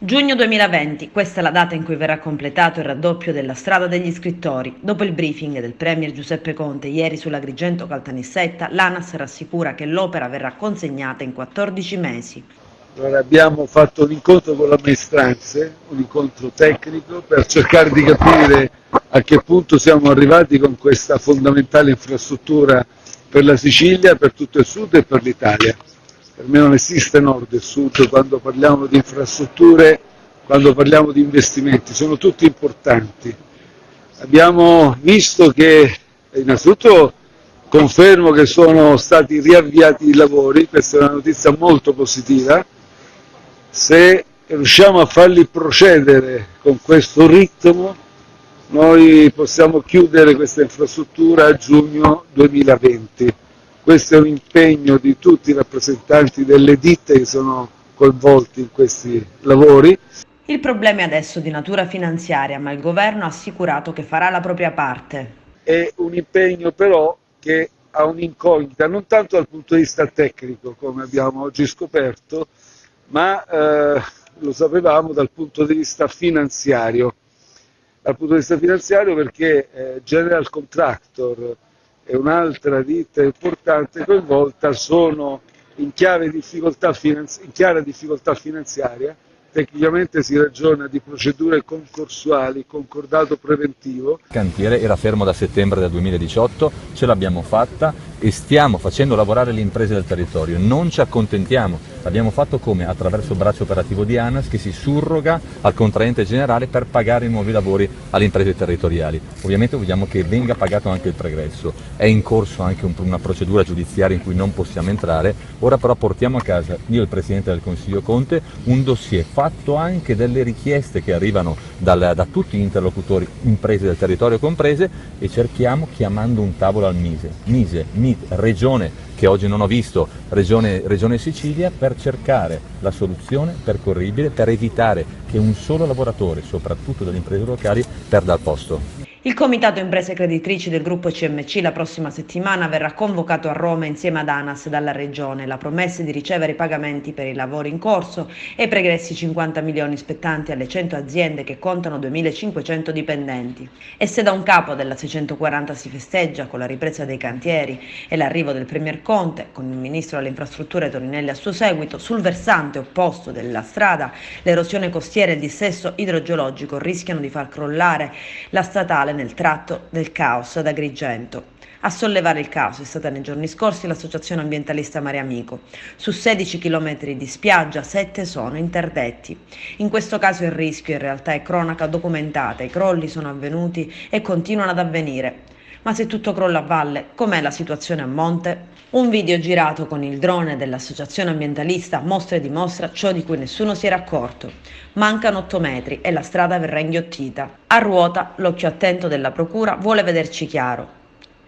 Giugno 2020, questa è la data in cui verrà completato il raddoppio della strada degli scrittori. Dopo il briefing del premier Giuseppe Conte ieri sull'Agrigento-Caltanissetta, l'ANAS rassicura che l'opera verrà consegnata in 14 mesi. Allora, abbiamo fatto un incontro con le maestranze, un incontro tecnico per cercare di capire a che punto siamo arrivati con questa fondamentale infrastruttura per la Sicilia, per tutto il sud e per l'Italia. Per me non esiste nord e sud quando parliamo di infrastrutture, quando parliamo di investimenti, sono tutti importanti. Abbiamo visto che innanzitutto confermo che sono stati riavviati i lavori, questa è una notizia molto positiva. Se riusciamo a farli procedere con questo ritmo, noi possiamo chiudere questa infrastruttura a giugno 2020. Questo è un impegno di tutti i rappresentanti delle ditte che sono coinvolti in questi lavori. Il problema è adesso di natura finanziaria, ma il governo ha assicurato che farà la propria parte. È un impegno però che ha un'incognita, non tanto dal punto di vista tecnico, come abbiamo oggi scoperto, ma lo sapevamo dal punto di vista finanziario. Dal punto di vista finanziario perché General Contractor e un'altra ditta importante coinvolta sono in chiara difficoltà finanziaria. Tecnicamente si ragiona di procedure concorsuali, concordato preventivo. Il cantiere era fermo da settembre del 2018, ce l'abbiamo fatta e stiamo facendo lavorare le imprese del territorio, non ci accontentiamo, l'abbiamo fatto come? Attraverso il braccio operativo di ANAS che si surroga al contraente generale per pagare i nuovi lavori alle imprese territoriali. Ovviamente vogliamo che venga pagato anche il pregresso, è in corso anche una procedura giudiziaria in cui non possiamo entrare, ora però portiamo a casa, io e il Presidente del Consiglio Conte, un dossier fatto anche delle richieste che arrivano da tutti gli interlocutori, imprese del territorio comprese, e cerchiamo chiamando un tavolo al Mise, MIT, Regione, che oggi non ho visto, Regione Sicilia, per cercare la soluzione percorribile, per evitare che un solo lavoratore, soprattutto delle imprese locali, perda il posto. Il comitato imprese creditrici del gruppo CMC la prossima settimana verrà convocato a Roma insieme ad ANAS dalla Regione. La promessa è di ricevere i pagamenti per i lavori in corso e i pregressi 50 milioni spettanti alle 100 aziende che contano 2.500 dipendenti. E se da un capo della 640 si festeggia con la ripresa dei cantieri e l'arrivo del Premier Conte, con il Ministro delle Infrastrutture Toninelli a suo seguito, sul versante opposto della strada l'erosione costiera e il dissesto idrogeologico rischiano di far crollare la statale nel tratto del caos ad Agrigento. A sollevare il caos è stata nei giorni scorsi l'associazione ambientalista Mare Amico. Su 16 km di spiaggia 7 sono interdetti. In questo caso il rischio in realtà è cronaca documentata, i crolli sono avvenuti e continuano ad avvenire. Ma se tutto crolla a valle, com'è la situazione a monte? Un video girato con il drone dell'associazione ambientalista mostra e dimostra ciò di cui nessuno si era accorto. Mancano 8 metri e la strada verrà inghiottita. A ruota, l'occhio attento della procura vuole vederci chiaro.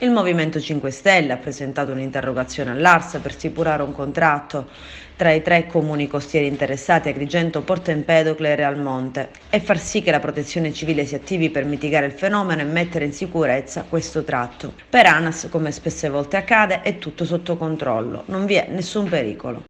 Il Movimento 5 Stelle ha presentato un'interrogazione all'ARS per stipulare un contratto tra i 3 comuni costieri interessati, Agrigento, Porto Empedocle e Realmonte, e far sì che la protezione civile si attivi per mitigare il fenomeno e mettere in sicurezza questo tratto. Per ANAS, come spesse volte accade, è tutto sotto controllo, non vi è nessun pericolo.